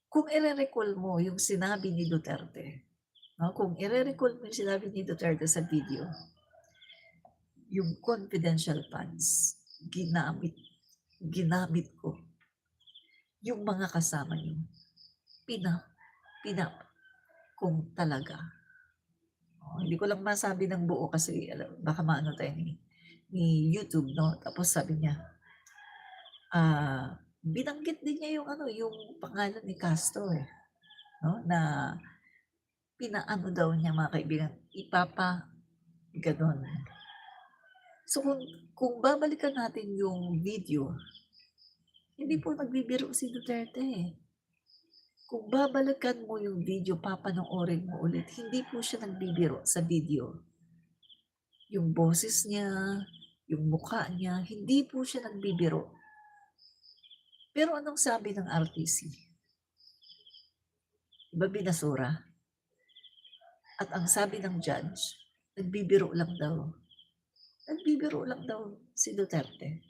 Kung ire-recall mo yung sinabi ni Duterte, 'no, kung ire-recall mo yung sinabi ni Duterte sa video, yung confidential funds ginamit ginamit ko, yung mga kasama niyo, pina pina kung talaga. Hindi ko lang masabi ng buo kasi baka maano tayo ni YouTube 'no, tapos sabi niya, binanggit din niya yung ano, yung pangalan ni Castro, 'no, na pinaano daw niya mga kaibigan, gano'n. So kung babalikan natin yung video, hindi po nagbibiro si Duterte, eh. Kung babalikan mo yung video, papanoorin mo ulit, hindi po siya nagbibiro sa video. Yung boses niya, yung mukha niya, hindi po siya nagbibiro. Pero anong sabi ng RTC? 'Di ba binasura? At ang sabi ng judge, nagbibiro lang daw. Nagbibiro lang daw si Duterte.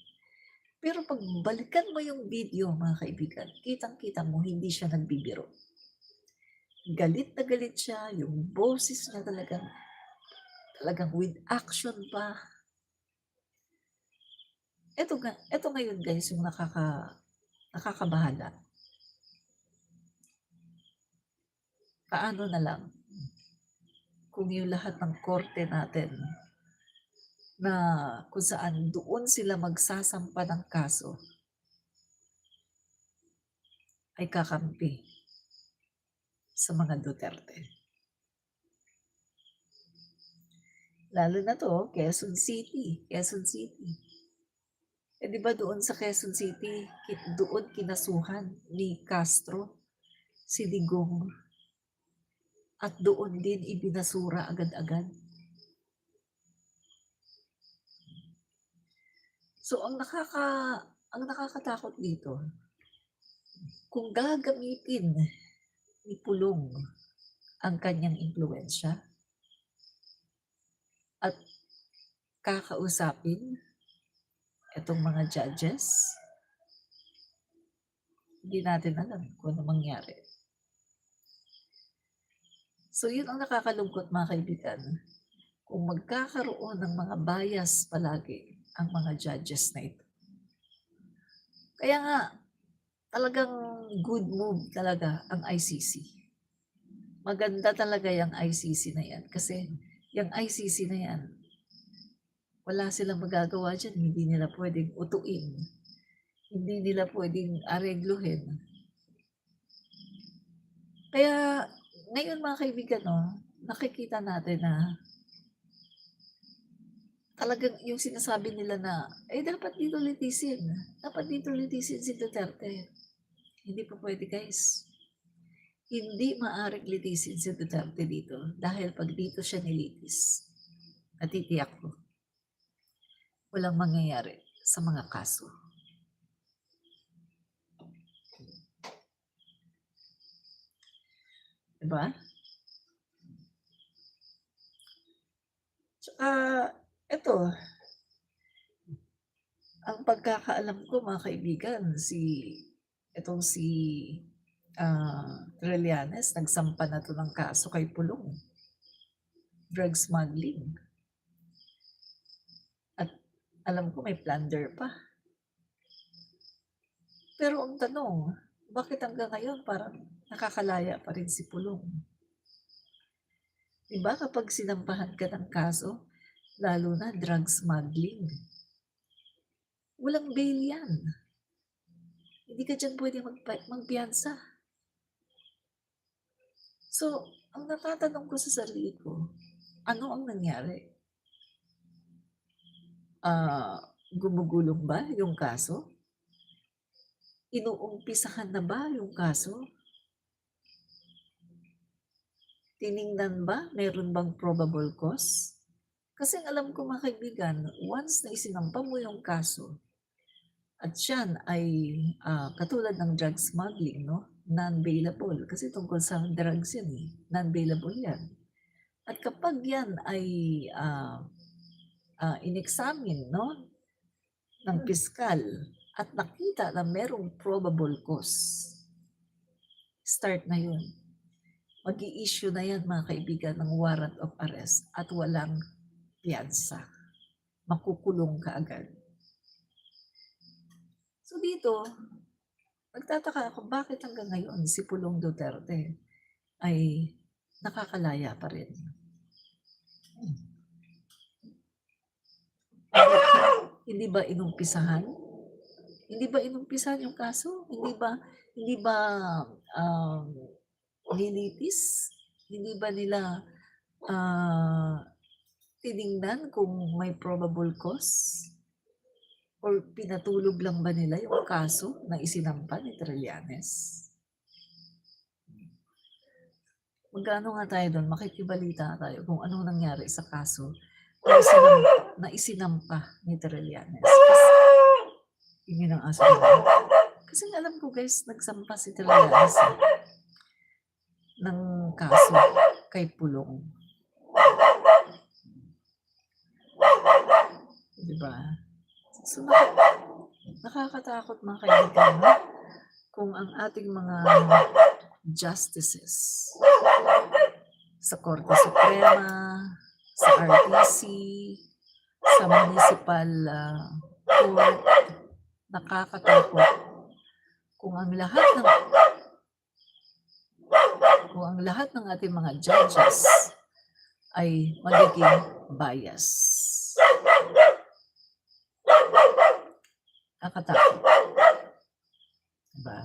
Pero 'pag balikan mo yung video mga kaibigan, kitang-kita mo hindi siya nagbibiro. Galit na galit siya, yung boses niya talagang talagang with action pa. Eto ngayon guys yung nakakabahala. Paano na lang kung yung lahat ng korte natin na kung saan doon sila magsasampa ng kaso ay kakampi sa mga Duterte. Lalo na 'to, Quezon City, Quezon City. Eh, 'di ba doon sa Quezon City, doon kinasuhan ni Castro si Digong at doon din ibinasura agad-agad. So ang nakakatakot dito, kung gagamitin ni Pulong ang kanyang impluwensiya at kakausapin itong mga judges, hindi natin alam kung ano mangyari. So yun ang nakakalungkot mga kaibigan, kung magkakaroon ng mga bias palagi ang mga judges na ito. Kaya nga talagang good move talaga ang ICC. Maganda talaga yung ICC na yan kasi yung ICC na yan, wala silang magagawa diyan, hindi nila puwedeng utuin, hindi nila puwedeng aregluhin. Kaya ngayon mga kaibigan 'no, nakikita natin na talagang yung sinasabi nila na, dapat dito litisin si Duterte. Hindi po puwede guys. Hindi maaaring litisin si Duterte dito dahil 'pag dito siya nilitis, natitiyak ko, walang mangyayari sa mga kaso. 'Di ba? Tsaka eto, ang pagkakaalam ko mga kaibigan, itong si, Trillanes nagsampa na 'to ng kaso kay Pulong, drug smuggling. At alam ko may plunder pa. Pero ang tanong, bakit hanggang ngayon parang nakakalaya pa rin si Pulong? 'Di ba kapag sinampahan ka ng kaso, lalo na drug smuggling, walang bail 'yan. Hindi ka diyan puwedeng magpiyansa. So, ang natatanong ko sa sarili ko, ano ang nangyari? Gumugulong ba yung kaso? Inuumpisahan na ba yung kaso? Tiningnan ba, meron bang probable cause? Kasi ang alam ko mga kaibigan, once na isinampa mo yung kaso at siyan ay, katulad ng drug smuggling 'no, non-bailable kasi tungkol sa drugs yan, non-bailable yan. At kapag yan ay, in-examine 'no, ng piskal at nakita na merong probable cause, start na yun. Mag-i-issue na yan mga kaibigan ng warrant of arrest at walang piyansa. Makukulong ka agad. So dito, nagtataka ako bakit hanggang ngayon si Pulong Duterte ay nakakalaya pa rin. Hindi ba inumpisahan? Hindi ba inumpisahan yung kaso? Hindi ba nilitis? Hindi ba nila tiningnan kung may probable cause? Or pinatulog lang ba nila yung kaso na isinampa ni Trillanes? Magkano nga tayo doon? Makikibalita tayo kung anong nangyari sa kaso na isinampa ni Trillanes. Yun ang aso nila. Kasi alam ko guys, nagsampa si Trillanes ng kaso kay Pulong. Diba? So, nakakatakot mga kaibigan kung ang ating mga justices sa Korte Suprema, sa RTC, sa municipal court, nakakatakot kung ang lahat ng ating mga judges ay magiging bias. Nakakatakot. Diba?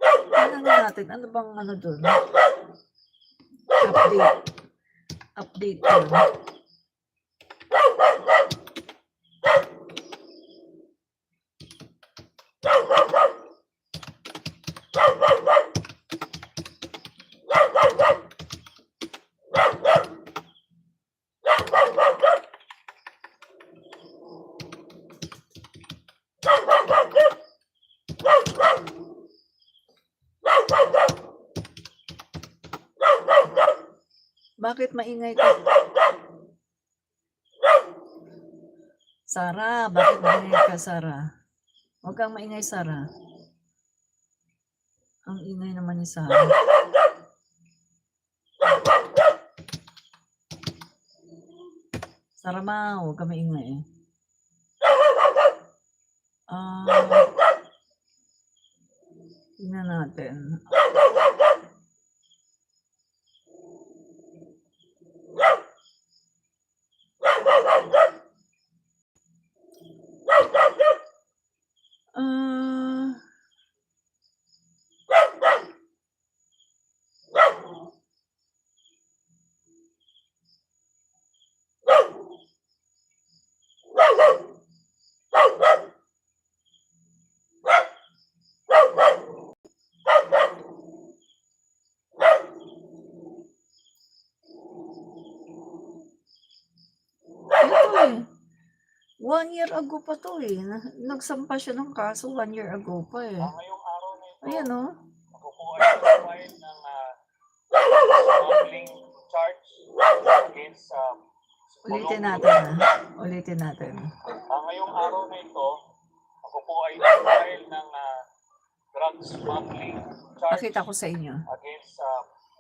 Tingnan natin, ano bang ano doon? Update doon. Bakit maingay ka? Sarah, bakit maingay ka, Sarah? Huwag kang maingay, Sarah. Ang ingay naman ni Sarah. Sarah ma, huwag kang maingay. Tingnan natin. Ito 1 year ago pa to eh. Nagsampa siya ng kaso 1 year ago pa eh. Ngayong araw na ito, Ayan o. ako po ay nag-file ng smuggling charge against Ulitin natin Ulitin natin. ngayong araw na ito, ako po ay nag-file ng drug smuggling charge Pakita ko sa inyo. against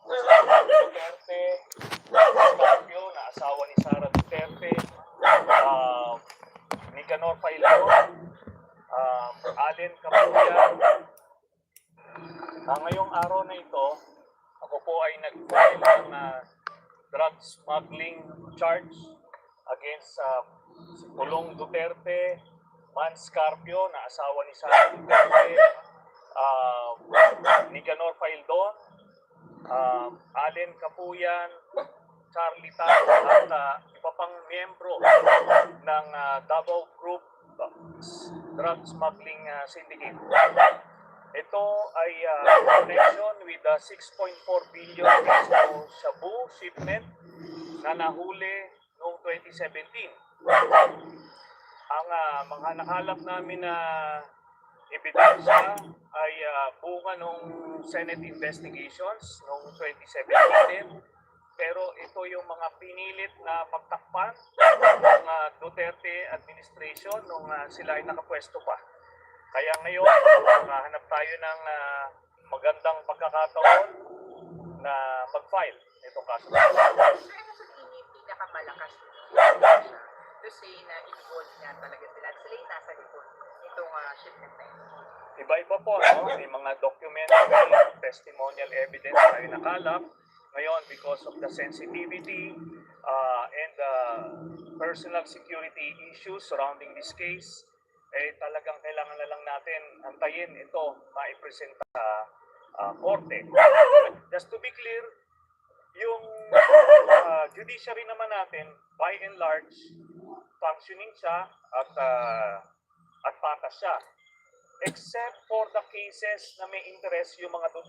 Duterte, Scorpio, na asawa ni Sara Duterte, Nicanor Pailo, Allen Capuyan. Ngayong araw na ito, ako po ay nag-file ng drug smuggling charge against si Pulong Duterte, Man Scorpio, na asawa ni Sara Duterte, Nicanor Paildon, Allen Capuyan, Charlie Tan, at iba pang miyembro ng Davao Group Drug Smuggling Syndicate. Ito ay connection with the 6.4 billion peso shabu shipment na nahuli noong 2017. Ang mga nakalap namin na ebidensya ay bunga ng Senate investigations noong 2017 pero ito yung mga pinilit na pagtakpan ng Duterte administration nung sila ay nakapwesto pa. Kaya ngayon, makahanap tayo ng magandang pagkakataon na mag-file itong kaso. Ano sa tingin yung pinakamalakas siya to say na involved nga talaga sila at sila yung nasa likod itong shipment na ito? Iba-iba po, no? May mga documentary, testimonial evidence tayo nakalap. Ngayon, because of the sensitivity and the personal security issues surrounding this case, talagang kailangan na lang natin antayin ito ma-present sa korte. Just to be clear, yung judiciary naman natin, by and large, functioning siya at patas siya. Except for the cases na may interest yung mga Duterte.